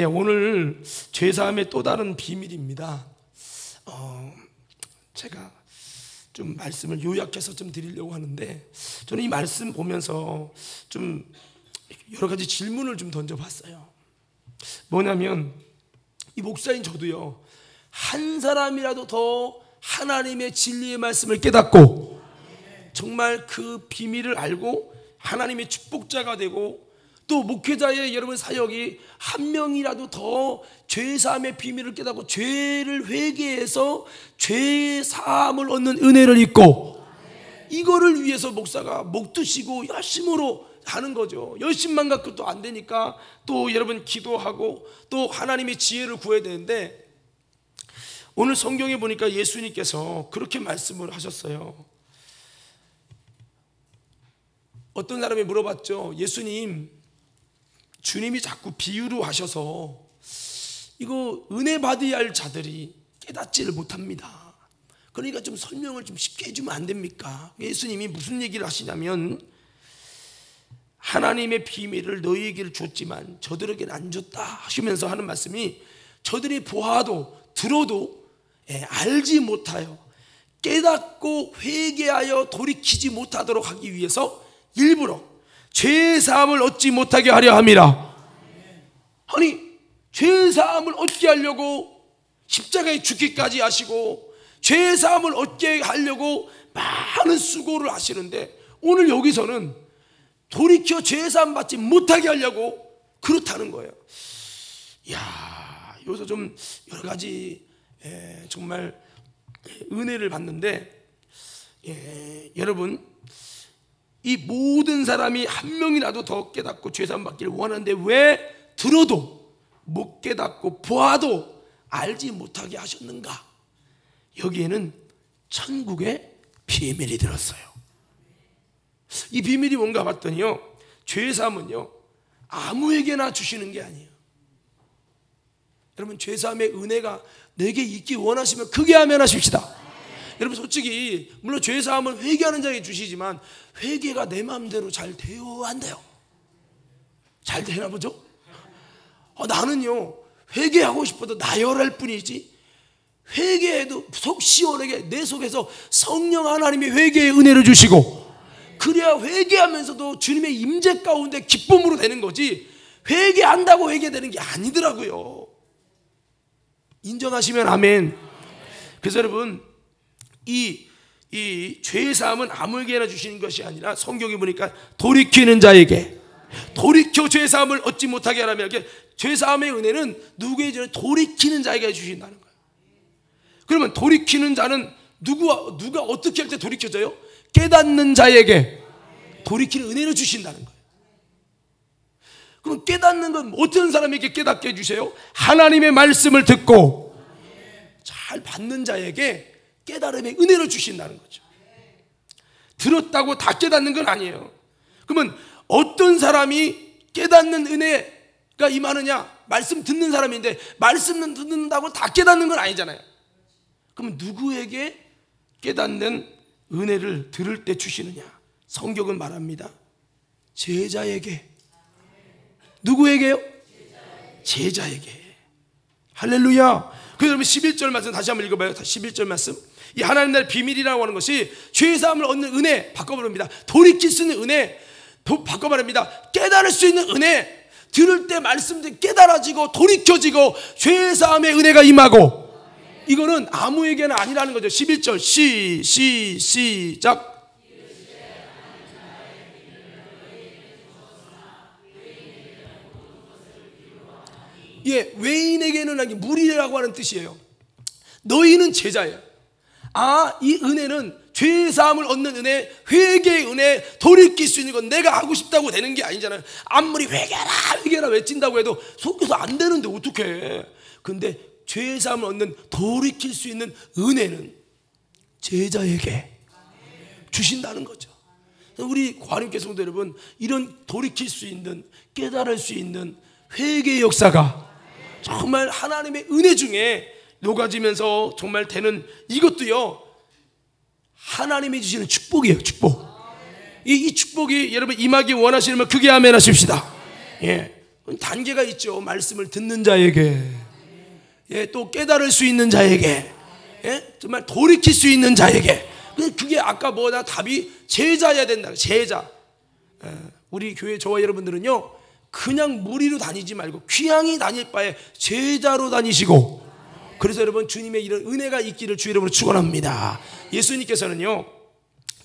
오늘 죄사함의 또 다른 비밀입니다. 제가 좀 말씀을 요약해서 좀 드리려고 하는데, 저는 이 말씀 보면서 좀 여러 가지 질문을 좀 던져봤어요. 뭐냐면, 이 목사인 저도요, 한 사람이라도 더 하나님의 진리의 말씀을 깨닫고 정말 그 비밀을 알고 하나님의 축복자가 되고, 또 목회자의 여러분 사역이 한 명이라도 더 죄사함의 비밀을 깨닫고 죄를 회개해서 죄사함을 얻는 은혜를 입고, 이거를 위해서 목사가 목드시고 열심으로 하는 거죠. 열심만 갖고 또 안 되니까 또 여러분 기도하고 또 하나님의 지혜를 구해야 되는데, 오늘 성경에 보니까 예수님께서 그렇게 말씀을 하셨어요. 어떤 사람이 물어봤죠. 예수님, 주님이 자꾸 비유로 하셔서 이거 은혜 받아야 할 자들이 깨닫지를 못합니다. 그러니까 좀 설명을 좀 쉽게 해주면 안 됩니까? 예수님이 무슨 얘기를 하시냐면, 하나님의 비밀을 너희에게 줬지만 저들에게는 안 줬다 하시면서 하는 말씀이, 저들이 보아도 들어도 알지 못하여 깨닫고 회개하여 돌이키지 못하도록 하기 위해서 일부러 죄사함을 얻지 못하게 하려 함이라. 아니, 죄사함을 얻게 하려고 십자가에 죽기까지 하시고 죄사함을 얻게 하려고 많은 수고를 하시는데, 오늘 여기서는 돌이켜 죄사함 받지 못하게 하려고 그렇다는 거예요. 이야, 여기서 좀 여러 가지 정말 은혜를 받는데, 여러분, 이 모든 사람이 한 명이라도 더 깨닫고 죄사함 받기를 원하는데 왜 들어도 못 깨닫고 보아도 알지 못하게 하셨는가? 여기에는 천국의 비밀이 들었어요. 이 비밀이 뭔가 봤더니요, 죄사함은요 아무에게나 주시는 게 아니에요. 여러분, 죄사함의 은혜가 내게 있기 원하시면 크게 아멘하십시다. 여러분, 솔직히 물론 죄사함은 회개하는 자에게 주시지만 회개가 내 마음대로 잘 돼요, 안 돼요? 잘 되나 보죠? 나는요 회개하고 싶어도 나열할 뿐이지, 회개해도 속 시원하게 내 속에서 성령 하나님의 회개의 은혜를 주시고, 그래야 회개하면서도 주님의 임재 가운데 기쁨으로 되는 거지, 회개한다고 회개되는 게 아니더라고요. 인정하시면 아멘. 그래서 여러분, 이 죄사함은 아무에게나 주시는 것이 아니라 성경에 보니까 돌이키는 자에게, 돌이켜 죄사함을 얻지 못하게 하라면, 죄사함의 은혜는 누구에게? 돌이키는 자에게 주신다는 거예요. 그러면 돌이키는 자는 누가 어떻게 할 때 돌이켜져요? 깨닫는 자에게 돌이키는 은혜를 주신다는 거예요. 그럼 깨닫는 건 어떤 사람에게 깨닫게 해주세요? 하나님의 말씀을 듣고 잘 받는 자에게 깨달음의 은혜를 주신다는 거죠. 들었다고 다 깨닫는 건 아니에요. 그러면 어떤 사람이 깨닫는 은혜가 임하느냐? 말씀 듣는 사람인데 말씀 듣는다고 다 깨닫는 건 아니잖아요. 그러면 누구에게 깨닫는 은혜를 들을 때 주시느냐? 성경은 말합니다. 제자에게. 누구에게요? 제자에게. 할렐루야. 그래서 여러분 11절 말씀 다시 한번 읽어봐요. 11절 말씀. 이 하나님 나라의 비밀이라고 하는 것이 죄사함을 얻는 은혜, 바꿔버립니다. 돌이킬 수 있는 은혜, 바꿔버립니다. 깨달을 수 있는 은혜, 들을 때 말씀들 깨달아지고 돌이켜지고 죄사함의 은혜가 임하고, 이거는 아무에게나 아니라는 거죠. 11절 시작. 외인에게는 무리라고 하는 뜻이에요. 너희는 제자예요. 이 은혜는 죄사함을 얻는 은혜, 회개의 은혜, 돌이킬 수 있는 건 내가 하고 싶다고 되는 게 아니잖아요. 아무리 회개라 외친다고 해도 속에서 안 되는데 어떡해. 근데 죄사함을 얻는, 돌이킬 수 있는 은혜는 제자에게 주신다는 거죠. 우리 과림교 성도 여러분, 이런 돌이킬 수 있는, 깨달을 수 있는 회개의 역사가 정말 하나님의 은혜 중에 녹아지면서 정말 되는, 이것도요 하나님이 주시는 축복이에요. 축복. 이 축복이 여러분 임하기 원하시면 크게 아멘 하십시다. 단계가 있죠. 말씀을 듣는 자에게, 예, 또 깨달을 수 있는 자에게, 예, 정말 돌이킬 수 있는 자에게. 그게 아까 뭐냐, 답이 제자여야 된다. 제자. 예, 우리 교회 저와 여러분들은요, 그냥 무리로 다니지 말고 귀향이 다닐 바에 제자로 다니시고, 그래서 여러분 주님의 이런 은혜가 있기를 주 이름으로 축원합니다. 예수님께서는요,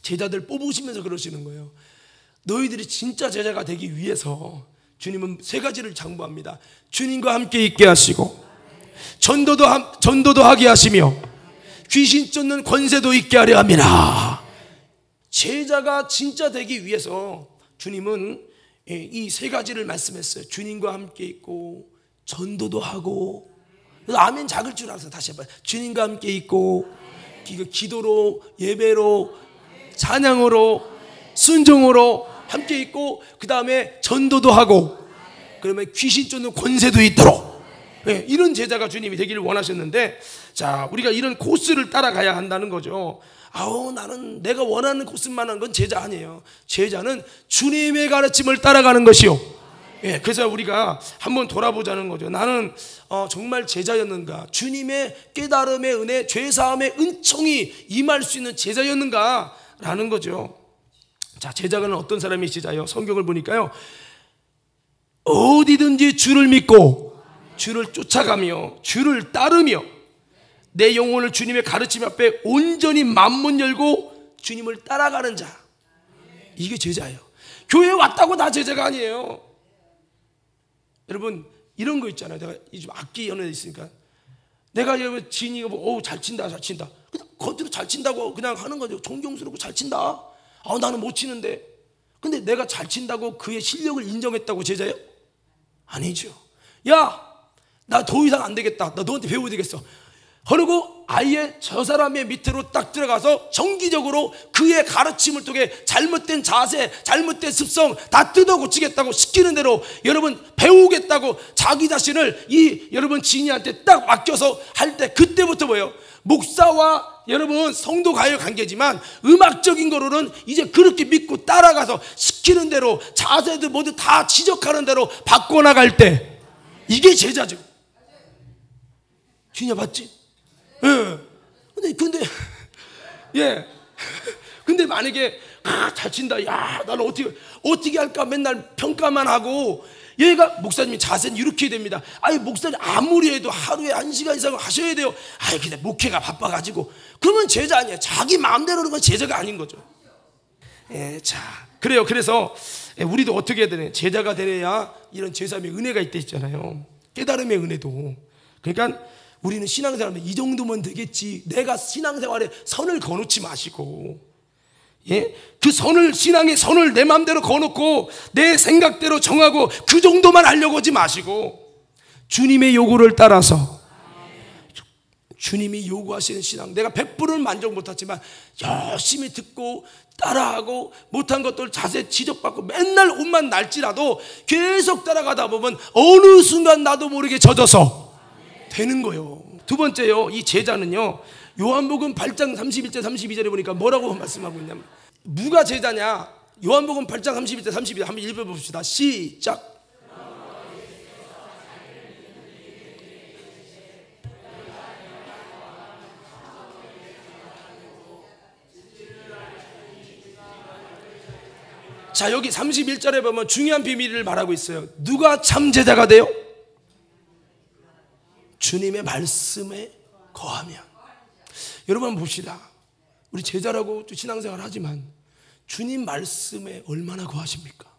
제자들 뽑으시면서 그러시는 거예요. 너희들이 진짜 제자가 되기 위해서 주님은 세 가지를 당부합니다. 주님과 함께 있게 하시고, 전도도 하게 하시며, 귀신 쫓는 권세도 있게 하려 합니다. 제자가 진짜 되기 위해서 주님은 이 세 가지를 말씀했어요. 주님과 함께 있고, 전도도 하고, 아멘 작을 줄 알아서 다시 해봐요. 주님과 함께 있고, 기도로, 예배로, 찬양으로, 순종으로 함께 있고, 그 다음에 전도도 하고, 그러면 귀신 쫓는 권세도 있도록, 네, 이런 제자가 주님이 되기를 원하셨는데, 자, 우리가 이런 코스를 따라가야 한다는 거죠. 나는 내가 원하는 코스만 한 건 제자 아니에요. 제자는 주님의 가르침을 따라가는 것이요. 예, 그래서 우리가 한번 돌아보자는 거죠. 나는 정말 제자였는가? 주님의 깨달음의 은혜, 죄사함의 은총이 임할 수 있는 제자였는가? 라는 거죠. 자, 제자는 어떤 사람이 제자요? 성경을 보니까요, 어디든지 주를 믿고 주를 쫓아가며 주를 따르며 내 영혼을 주님의 가르침 앞에 온전히 만문 열고 주님을 따라가는 자, 이게 제자예요. 교회에 왔다고 다 제자가 아니에요. 여러분, 이런 거 있잖아요. 내가 요즘 악기 연애에 있으니까, 내가 지인이가 잘 친다 그냥 겉으로 잘 친다고 그냥 하는 거죠. 존경스럽고 잘 친다. 나는 못 치는데. 근데 내가 잘 친다고 그의 실력을 인정했다고 제자예요? 아니죠. 야, 나 더 이상 안 되겠다. 나 너한테 배워야 되겠어. 그리고 아예 저 사람의 밑으로 딱 들어가서 정기적으로 그의 가르침을 통해 잘못된 자세, 잘못된 습성 다 뜯어 고치겠다고 시키는 대로 여러분 배우겠다고 자기 자신을 여러분 지인한테 딱 맡겨서 할 때, 그때부터 뭐예요? 목사와 여러분 성도 가요 관계지만 음악적인 거로는 이제 그렇게 믿고 따라가서 시키는 대로 자세도 모두 다 지적하는 대로 바꿔나갈 때, 이게 제자죠. 주냐 봤지? 예. 근데 만약에 잘 친다. 야, 나는 어떻게 할까 맨날 평가만 하고, 얘가 목사님이 자세는 이렇게 해야 됩니다. 목사님 아무리 해도 하루에 1시간 이상 하셔야 돼요. 근데 목회가 바빠가지고. 그러면 제자 아니에요. 자기 마음대로 하는 건 제자가 아닌 거죠. 예, 자, 그래요. 그래서 우리도 어떻게 해야 되냐? 제자가 되려야 이런 제사의 은혜가 있다 했잖아요. 깨달음의 은혜도. 그러니까 우리는 신앙생활하면 이 정도면 되겠지, 내가 신앙생활에 선을 거놓지 마시고, 예? 그 신앙의 선을 내 마음대로 거놓고 내 생각대로 정하고 그 정도만 하려고 하지 마시고, 주님의 요구를 따라서, 주님이 요구하시는 신앙, 내가 100%는 만족 못하지만 열심히 듣고 따라하고, 못한 것들 자세 지적받고 맨날 옷만 날지라도 계속 따라가다 보면 어느 순간 나도 모르게 젖어서 되는 거예요. 두 번째요, 이 제자는요, 요한복음 8장 31절 32절에 보니까 뭐라고 말씀하고 있냐면, 누가 제자냐? 요한복음 8장 31절 32절 한번 읽어봅시다. 시작. 자, 여기 31절에 보면 중요한 비밀을 말하고 있어요. 누가 참 제자가 돼요? 주님의 말씀에 거하면. 여러분 한번 봅시다. 우리 제자라고 신앙생활 하지만 주님 말씀에 얼마나 거하십니까?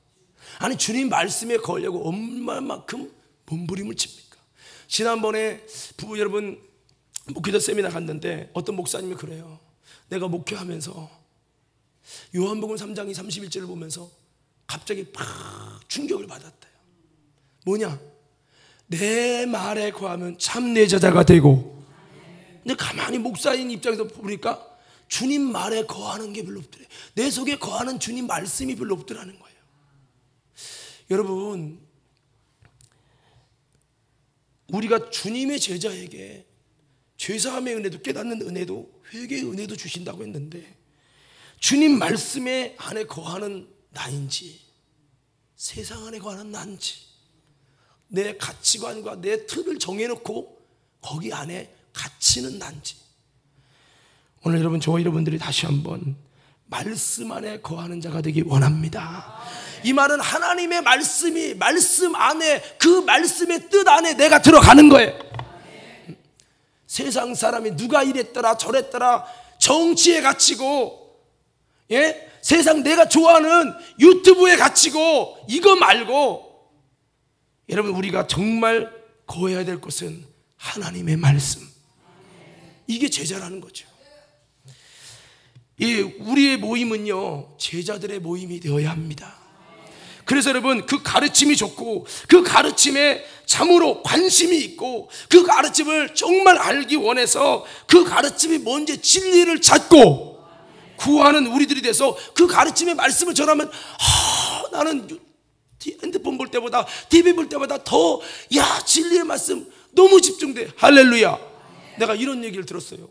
아니, 주님 말씀에 거하려고 얼마만큼 몸부림을 칩니까? 지난번에 여러분 목회자 세미나 갔는데 어떤 목사님이 그래요. 내가 목회하면서 요한복음 3장 31절을 보면서 갑자기 팍 충격을 받았대요. 뭐냐? 내 말에 거하면 참 내 제자가 되고. 근데 가만히 목사인 입장에서 보니까 주님 말에 거하는 게 별로 없더래. 내 속에 거하는 주님 말씀이 별로 없더라는 거예요. 여러분, 우리가 주님의 제자에게 죄사함의 은혜도 깨닫는 은혜도 회개의 은혜도 주신다고 했는데, 주님 말씀에 안에 거하는 나인지 세상 안에 거하는 나인지 내 가치관과 내 틀을 정해놓고 거기 안에 갇히는 난지. 오늘 여러분, 저와 여러분들이 다시 한번 말씀 안에 거하는 자가 되기 원합니다. 이 말은 하나님의 말씀이, 말씀 안에, 그 말씀의 뜻 안에 내가 들어가는 거예요. 세상 사람이 누가 이랬더라 저랬더라 정치에 갇히고, 예? 세상 내가 좋아하는 유튜브에 갇히고 이거 말고, 여러분, 우리가 정말 거해야 될 것은 하나님의 말씀. 이게 제자라는 거죠. 예, 우리의 모임은요, 제자들의 모임이 되어야 합니다. 그래서 여러분, 그 가르침이 좋고 그 가르침에 참으로 관심이 있고 그 가르침을 정말 알기 원해서 그 가르침이 뭔지 진리를 찾고 구하는 우리들이 돼서 그 가르침의 말씀을 전하면, 나는 핸드폰 볼 때보다 TV 볼 때보다 더, 진리의 말씀 너무 집중돼. 할렐루야. 내가 이런 얘기를 들었어요.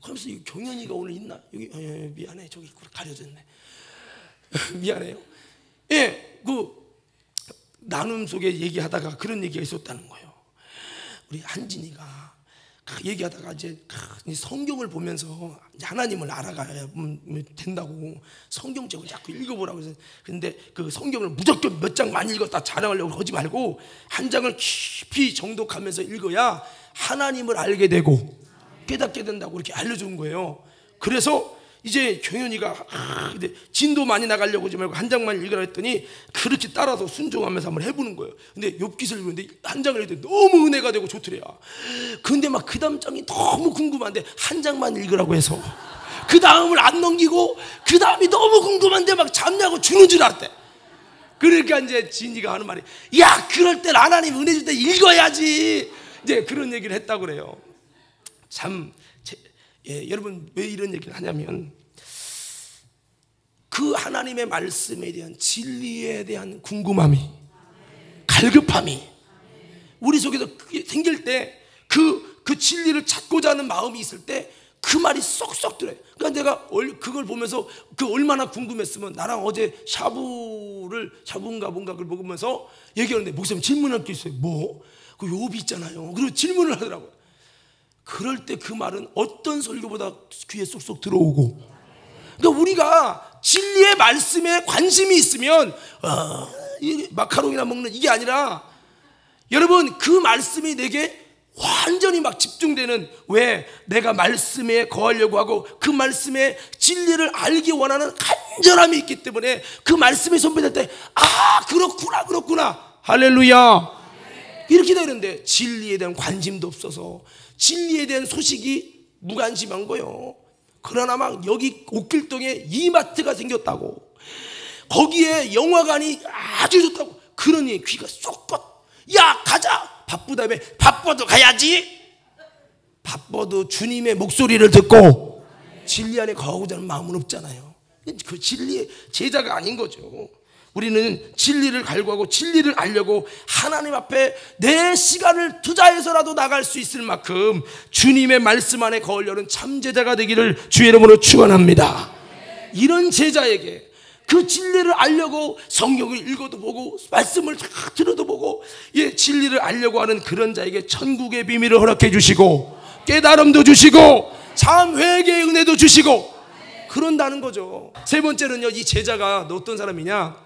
그러면서 경연이가 오늘 있나? 여기, 미안해, 저기 가려졌네. 미안해요. 예, 그 나눔 속에 얘기하다가 그런 얘기가 있었다는 거예요. 우리 한진이가 얘기하다가 이제 성경을 보면서 하나님을 알아가야 된다고 성경책을 자꾸 읽어보라고 해서, 근데 그 성경을 무조건 몇 장 많이 읽었다 자랑하려고 하지 말고 한 장을 깊이 정독하면서 읽어야 하나님을 알게 되고 깨닫게 된다고 이렇게 알려준 거예요. 그래서 이제 경연이가 진도 많이 나가려고 하지 말고 한 장만 읽으라 했더니 그렇게 따라서 순종하면서 한번 해보는 거예요. 근데 욥기서를 읽는데 한 장을 읽는데 너무 은혜가 되고 좋더래요. 근데 막 그 다음 장이 너무 궁금한데 한 장만 읽으라고 해서 그 다음을 안 넘기고 그 다음이 너무 궁금한데 막 잠자고 주는 줄 알았대. 그러니까 이제 진이가 하는 말이, 야, 그럴 땐 하나님 은혜 줄 때 읽어야지. 이제 그런 얘기를 했다고 그래요. 참, 여러분, 왜 이런 얘기를 하냐면 그 하나님의 말씀에 대한 진리에 대한 궁금함이, 갈급함이 우리 속에서 생길 때 그 진리를 찾고자 하는 마음이 있을 때 그 말이 쏙쏙 들어요. 그러니까 내가 그걸 보면서 그 얼마나 궁금했으면, 나랑 어제 샤브인가 뭔가 그걸 먹으면서 얘기하는데 목사님 질문할 게 있어요. 뭐? 그 욥이 있잖아요. 그리고 질문을 하더라고요. 그럴 때 그 말은 어떤 설교보다 귀에 쏙쏙 들어오고, 그러니까 우리가 진리의 말씀에 관심이 있으면 마카롱이나 먹는 이게 아니라, 여러분, 그 말씀이 내게 완전히 막 집중되는, 왜? 내가 말씀에 거하려고 하고 그 말씀의 진리를 알기 원하는 간절함이 있기 때문에 그 말씀이 선포될 때, 그렇구나 할렐루야 이렇게 되는데, 진리에 대한 관심도 없어서 진리에 대한 소식이 무관심한 거예요. 그러나 막 여기 옥길동에 이마트가 생겼다고, 거기에 영화관이 아주 좋다고, 그러니 귀가 쏙 야, 가자. 바쁘다며. 바빠도 가야지. 바빠도 주님의 목소리를 듣고 진리 안에 거하고자 하는 마음은 없잖아요. 그 진리의 제자가 아닌 거죠. 우리는 진리를 갈구하고 진리를 알려고 하나님 앞에 내 시간을 투자해서라도 나갈 수 있을 만큼 주님의 말씀 안에 거하려는 참 제자가 되기를 주의 이름으로 축원합니다. 이런 제자에게 그 진리를 알려고 성경을 읽어도 보고 말씀을 다 들어도 보고, 진리를 알려고 하는 그런 자에게 천국의 비밀을 허락해 주시고 깨달음도 주시고 참 회개의 은혜도 주시고 그런다는 거죠. 세 번째는요, 이 제자가 어떤 사람이냐,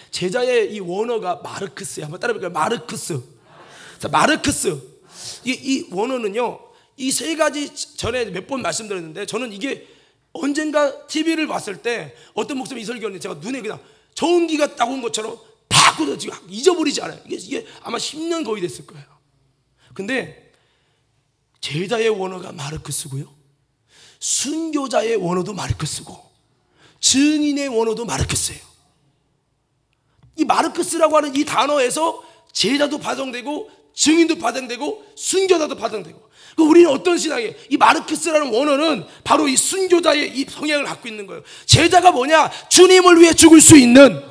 제자의 이 원어가 마르크스야. 한번 따라해볼까요? 마르크스. 자, 마르크스. 이 원어는요, 이 세 가지 전에 몇 번 말씀드렸는데, 저는 이게 언젠가 TV를 봤을 때 어떤 목사님이 이 설교하는데 제가 눈에 그냥 전기가 딱 온 것처럼 팍 꽂아, 지금 잊어버리지 않아요. 이게 아마 10년 거의 됐을 거예요. 근데 제자의 원어가 마르크스고요, 순교자의 원어도 마르크스고, 증인의 원어도 마르크스예요. 이 마르크스라고 하는 이 단어에서 제자도 파생되고 증인도 파생되고 순교자도 파생되고, 우리는 어떤 신앙이에요? 이 마르크스라는 원어는 바로 이 순교자의 이 성향을 갖고 있는 거예요. 제자가 뭐냐? 주님을 위해 죽을 수 있는,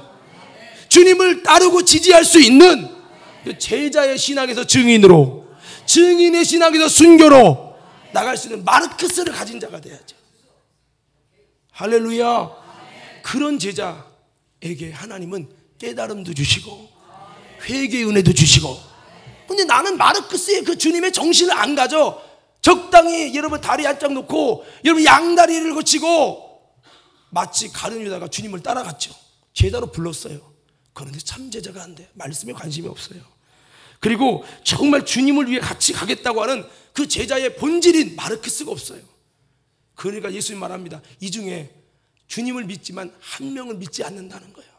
주님을 따르고 지지할 수 있는, 제자의 신앙에서 증인으로, 증인의 신앙에서 순교로 나갈 수 있는 마르크스를 가진 자가 돼야죠. 할렐루야. 그런 제자에게 하나님은 깨달음도 주시고 회개의 은혜도 주시고. 근데 나는 마르크스의 그 주님의 정신을 안 가져. 적당히 여러분 다리 한짝 놓고 여러분 양다리를 거치고 마치 가룟 유다가 주님을 따라갔죠. 제자로 불렀어요. 그런데 참 제자가 안 돼. 말씀에 관심이 없어요. 그리고 정말 주님을 위해 같이 가겠다고 하는 그 제자의 본질인 마르크스가 없어요. 그러니까 예수님 말합니다. 이 중에 주님을 믿지만 한 명을 믿지 않는다는 거예요.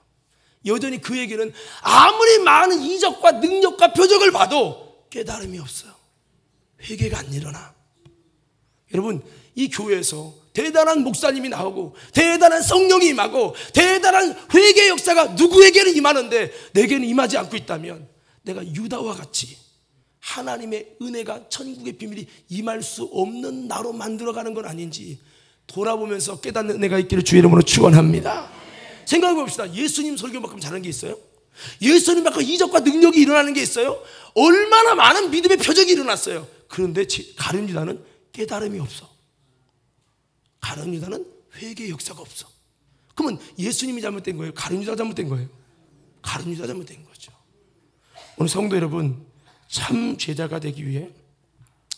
여전히 그에게는 아무리 많은 이적과 능력과 표적을 봐도 깨달음이 없어요. 회개가 안 일어나. 여러분, 이 교회에서 대단한 목사님이 나오고 대단한 성령이 임하고 대단한 회개 역사가 누구에게는 임하는데 내게는 임하지 않고 있다면 내가 유다와 같이 하나님의 은혜가 천국의 비밀이 임할 수 없는 나로 만들어가는 건 아닌지 돌아보면서 깨닫는 은혜가 있기를 주의 이름으로 축원합니다. 생각해 봅시다. 예수님 설교만큼 잘하는 게 있어요? 예수님만큼 이적과 능력이 일어나는 게 있어요? 얼마나 많은 믿음의 표적이 일어났어요. 그런데 가룟 유다는 깨달음이 없어. 가룟 유다는 회개의 역사가 없어. 그러면 예수님이 잘못된 거예요? 가룟 유다가 잘못된 거예요? 가룟 유다가 잘못된 거죠. 오늘 성도 여러분, 참 제자가 되기 위해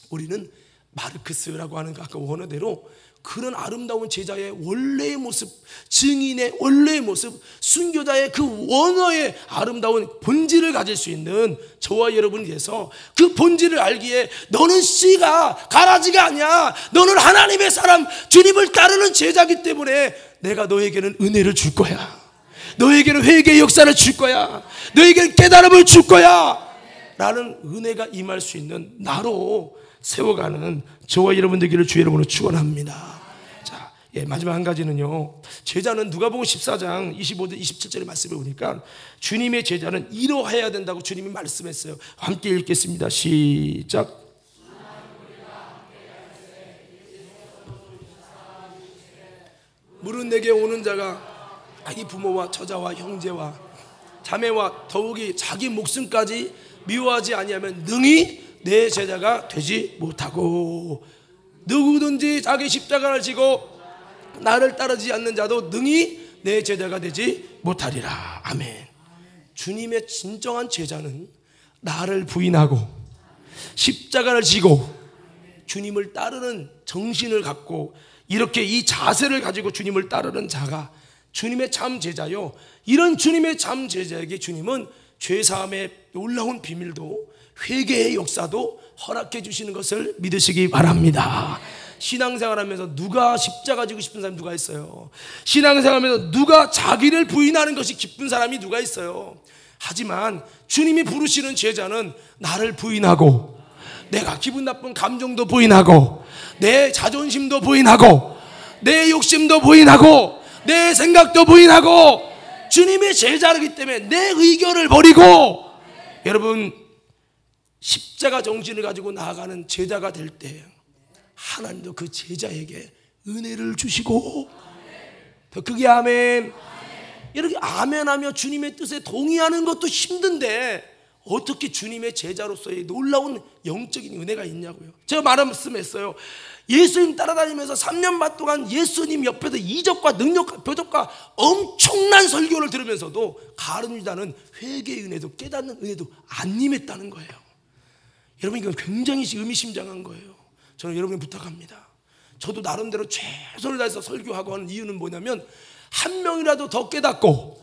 우리는 마르크스라고 하는 아까 원어대로 그런 아름다운 제자의 원래의 모습, 증인의 원래의 모습, 순교자의 그 원어의 아름다운 본질을 가질 수 있는 저와 여러분이 돼서 그 본질을 알기에 너는 씨가 가라지가 아니야. 너는 하나님의 사람, 주님을 따르는 제자기 때문에 내가 너에게는 은혜를 줄 거야. 너에게는 회개의 역사를 줄 거야. 너에게는 깨달음을 줄 거야. 라는 은혜가 임할 수 있는 나로 세워가는 저와 여러분 되기를 주의 이름으로 축원합니다. 자, 마지막 한 가지는요. 제자는 누가복음 14장 25절 27절의 말씀을 보니까 주님의 제자는 이러해야 된다고 주님이 말씀했어요. 함께 읽겠습니다. 시작. 물은 내게 오는 자가 자기 부모와 처자와 형제와 자매와 더욱이 자기 목숨까지 미워하지 아니하면 능히 내 제자가 되지 못하고, 누구든지 자기 십자가를 지고 나를 따르지 않는 자도 능히 내 제자가 되지 못하리라. 아멘. 주님의 진정한 제자는 나를 부인하고 십자가를 지고 주님을 따르는 정신을 갖고 이렇게 이 자세를 가지고 주님을 따르는 자가 주님의 참 제자요. 이런 주님의 참 제자에게 주님은 죄사함의 놀라운 비밀도 회개의 역사도 허락해 주시는 것을 믿으시기 바랍니다. 신앙생활하면서 누가 십자가 지고 싶은 사람이 누가 있어요? 신앙생활하면서 누가 자기를 부인하는 것이 기쁜 사람이 누가 있어요? 하지만 주님이 부르시는 제자는 나를 부인하고 내가 기분 나쁜 감정도 부인하고 내 자존심도 부인하고 내 욕심도 부인하고 내 생각도 부인하고 주님의 제자이기 때문에 내 의견을 버리고 여러분 십자가 정신을 가지고 나아가는 제자가 될 때 하나님도 그 제자에게 은혜를 주시고 더 크게 아멘. 이렇게 아멘하며 주님의 뜻에 동의하는 것도 힘든데 어떻게 주님의 제자로서의 놀라운 영적인 은혜가 있냐고요. 제가 말씀했어요. 예수님 따라다니면서 3년 반 동안 예수님 옆에서 이적과 능력과 표적과 엄청난 설교를 들으면서도 가룟 유다는 회개의 은혜도 깨닫는 은혜도 안 임했다는 거예요. 여러분 이건 굉장히 의미심장한 거예요. 저는 여러분께 부탁합니다. 저도 나름대로 최선을 다해서 설교하고 하는 이유는 뭐냐면 한 명이라도 더 깨닫고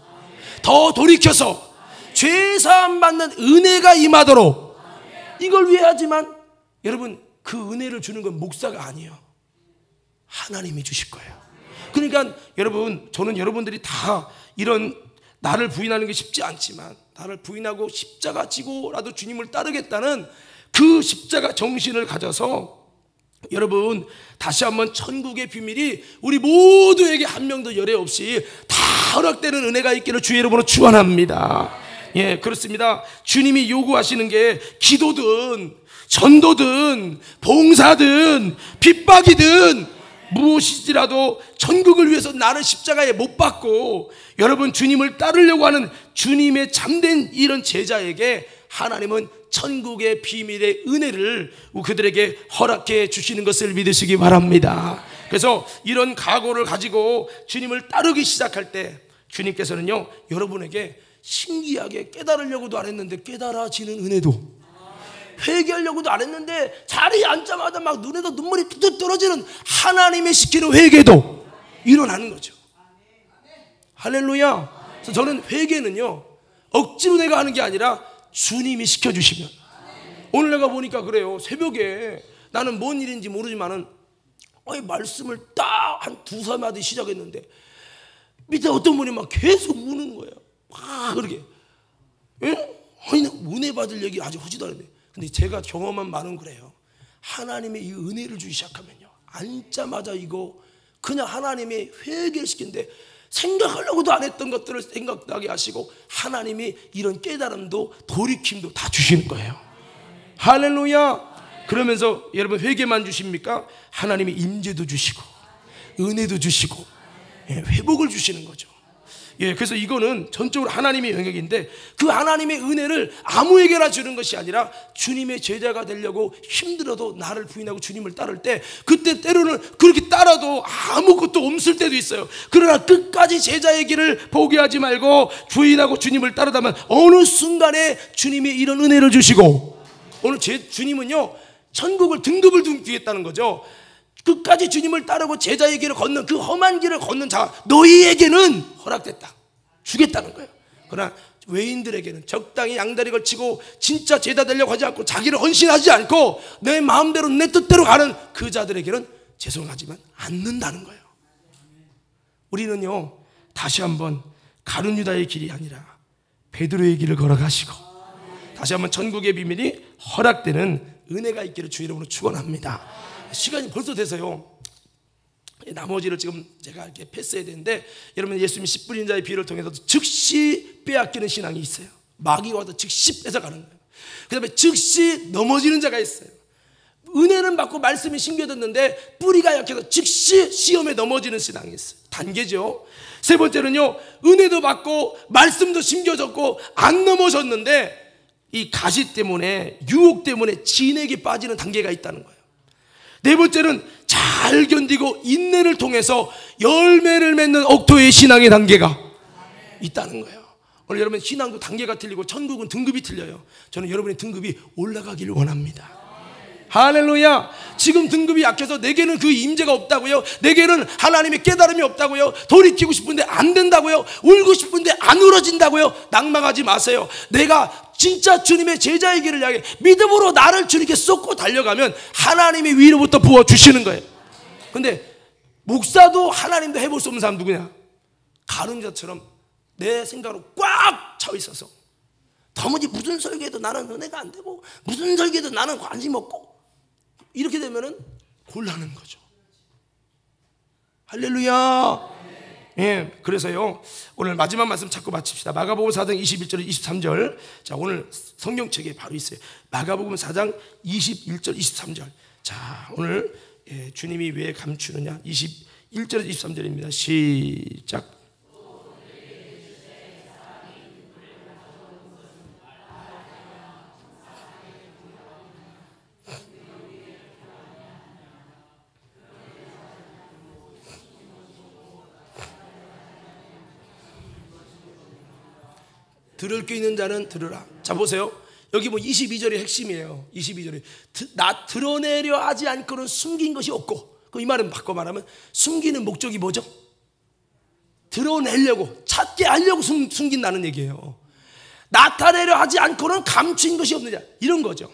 더 돌이켜서 죄사함 받는 은혜가 임하도록 이걸 위해 하지만 여러분 그 은혜를 주는 건 목사가 아니에요. 하나님이 주실 거예요. 그러니까 여러분 저는 여러분들이 다 이런 나를 부인하는 게 쉽지 않지만 나를 부인하고 십자가 지고라도 주님을 따르겠다는 그 십자가 정신을 가져서 여러분 다시 한번 천국의 비밀이 우리 모두에게 한 명도 열애 없이 다 허락되는 은혜가 있기를 주의 이름으로 축원합니다. 예, 그렇습니다. 주님이 요구하시는 게 기도든 전도든 봉사든 핍박이든 무엇이지라도 천국을 위해서 나를 십자가에 못 박고 여러분 주님을 따르려고 하는 주님의 참된 이런 제자에게 하나님은 천국의 비밀의 은혜를 그들에게 허락해 주시는 것을 믿으시기 바랍니다. 그래서 이런 각오를 가지고 주님을 따르기 시작할 때 주님께서는요 여러분에게 신기하게 깨달으려고도 안 했는데 깨달아지는 은혜도, 회개하려고도 안 했는데 자리에 앉자마자 막 눈에서 눈물이 뚝뚝 떨어지는 하나님의 시키는 회개도 일어나는 거죠. 할렐루야. 그래서 저는 회개는요, 억지로 내가 하는 게 아니라 주님이 시켜주시면. 오늘 내가 보니까 그래요. 새벽에 나는 뭔 일인지 모르지만은 말씀을 딱 한 두세 마디 시작했는데 밑에 어떤 분이 막 계속 우는 거예요. 막 그렇게. 예? 아니, 나 은혜 받을 얘기 아직 하지도 않았는데. 근데 제가 경험한 말은 그래요. 하나님의 이 은혜를 주기 시작하면요, 앉자마자 이거 그냥 하나님이 회개를 시키는데 생각하려고도 안 했던 것들을 생각나게 하시고 하나님이 이런 깨달음도 돌이킴도 다 주시는 거예요. 할렐루야. 그러면서 여러분 회개만 주십니까? 하나님이 임재도 주시고 은혜도 주시고 회복을 주시는 거죠. 그래서 이거는 전적으로 하나님의 영역인데, 그 하나님의 은혜를 아무에게나 주는 것이 아니라 주님의 제자가 되려고 힘들어도 나를 부인하고 주님을 따를 때, 그때 때로는 그렇게 따라도 아무것도 없을 때도 있어요. 그러나 끝까지 제자의 길을 포기하지 말고 부인하고 주님을 따르다면 어느 순간에 주님이 이런 은혜를 주시고, 오늘 주님은요 천국을 등급을 주겠다는 거죠. 끝까지 주님을 따르고 제자의 길을 걷는 그 험한 길을 걷는 자 너희에게는 허락됐다, 주겠다는 거예요. 그러나 외인들에게는 적당히 양다리 걸치고 진짜 제자 되려고 하지 않고 자기를 헌신하지 않고 내 마음대로 내 뜻대로 가는 그 자들에게는 죄송하지만 않는다는 거예요. 우리는요 다시 한번 가룟 유다의 길이 아니라 베드로의 길을 걸어가시고 다시 한번 천국의 비밀이 허락되는 은혜가 있기를 주 이름으로 축원합니다. 시간이 벌써 돼서요, 나머지를 지금 제가 이렇게 패스해야 되는데, 여러분 예수님이 씨 뿌린 자의 비유를 통해서 즉시 빼앗기는 신앙이 있어요. 마귀가 와서 즉시 뺏어가는 거예요. 그 다음에 즉시 넘어지는 자가 있어요. 은혜는 받고 말씀이 심겨졌는데 뿌리가 약해서 즉시 시험에 넘어지는 신앙이 있어요. 단계죠. 세 번째는요, 은혜도 받고 말씀도 심겨졌고 안 넘어졌는데 이 가시 때문에, 유혹 때문에 진액이 빠지는 단계가 있다는 거예요. 네 번째는 잘 견디고 인내를 통해서 열매를 맺는 옥토의 신앙의 단계가 있다는 거예요. 오늘 여러분 신앙도 단계가 틀리고 천국은 등급이 틀려요. 저는 여러분의 등급이 올라가기를 원합니다. 할렐루야. 지금 등급이 약해서 내게는 그 임재가 없다고요, 내게는 하나님의 깨달음이 없다고요, 돌이키고 싶은데 안 된다고요, 울고 싶은데 안 울어진다고요, 낙망하지 마세요. 내가 진짜 주님의 제자의 길을 향해 믿음으로 나를 주님께 쏟고 달려가면 하나님이 위로부터 부어주시는 거예요. 근데 목사도 하나님도 해볼 수 없는 사람 누구냐? 가룟 유다처럼 내 생각으로 꽉 차 있어서 도무지 무슨 설교해도 나는 은혜가 안 되고 무슨 설교해도 나는 관심 없고 이렇게 되면은 곤란한 거죠. 할렐루야. 그래서요 오늘 마지막 말씀 찾고 마칩시다. 마가복음 4장 21절 23절. 자, 오늘 성경책에 바로 있어요. 마가복음 4장 21절 23절. 자, 오늘 주님이 왜 감추느냐, 21절 23절입니다 시작. 들을 게 있는 자는 들으라. 자, 보세요. 여기 뭐 22절이 핵심이에요. 22절이 나 드러내려 하지 않고는 숨긴 것이 없고, 이 말은 바꿔 말하면 숨기는 목적이 뭐죠? 드러내려고, 찾게 하려고 숨긴다는 얘기예요. 나타내려 하지 않고는 감추인 것이 없느냐, 이런 거죠.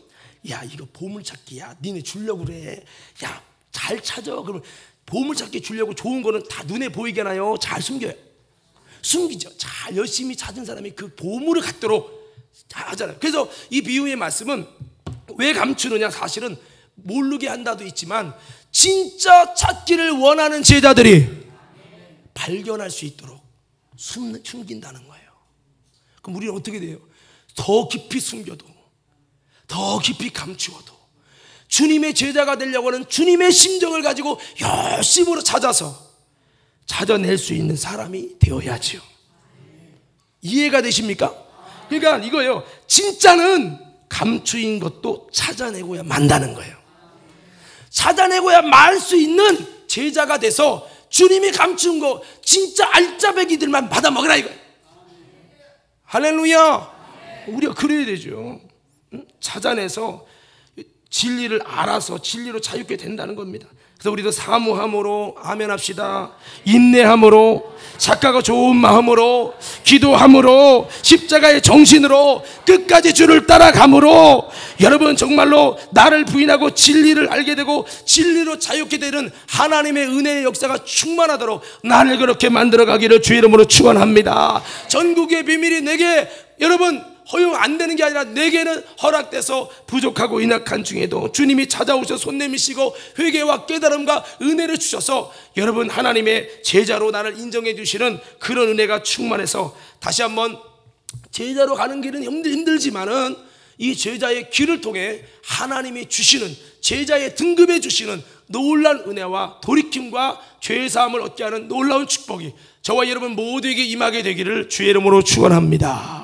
야, 이거 보물찾기야, 니네 주려고 그래. 야, 잘 찾아. 그러면 보물찾기 주려고 좋은 거는 다 눈에 보이게 하나요? 잘 숨겨요. 숨기죠. 잘 열심히 찾은 사람이 그 보물을 갖도록 하잖아요. 그래서 이 비유의 말씀은 왜 감추느냐, 사실은 모르게 한다도 있지만 진짜 찾기를 원하는 제자들이 발견할 수 있도록 숨긴다는 거예요. 그럼 우리는 어떻게 돼요? 더 깊이 숨겨도, 더 깊이 감추어도 주님의 제자가 되려고 하는 주님의 심정을 가지고 열심으로 찾아서 찾아낼 수 있는 사람이 되어야지요. 이해가 되십니까? 그러니까 이거예요. 진짜는 감추인 것도 찾아내고야 만다는 거예요. 찾아내고야 말 수 있는 제자가 돼서 주님이 감춘 거 진짜 알짜배기들만 받아 먹으라 이거예요. 할렐루야. 우리가 그래야 되죠. 찾아내서 진리를 알아서 진리로 자유케 된다는 겁니다. 그래서 우리도 사모함으로 아멘 합시다. 인내함으로, 착하고 좋은 마음으로, 기도함으로, 십자가의 정신으로 끝까지 주를 따라감으로 여러분 정말로 나를 부인하고 진리를 알게 되고 진리로 자유케 되는 하나님의 은혜의 역사가 충만하도록 나를 그렇게 만들어가기를 주의 이름으로 축원합니다. 전국의 비밀이 내게 여러분 허용 안 되는 게 아니라 내게는 허락돼서 부족하고 연약한 중에도 주님이 찾아오셔서 손 내미시고 회개와 깨달음과 은혜를 주셔서 여러분 하나님의 제자로 나를 인정해 주시는 그런 은혜가 충만해서 다시 한번 제자로 가는 길은 힘들지만은 이 제자의 길을 통해 하나님이 주시는 제자의 등급에 주시는 놀라운 은혜와 돌이킴과 죄사함을 얻게 하는 놀라운 축복이 저와 여러분 모두에게 임하게 되기를 주의 이름으로 축원합니다.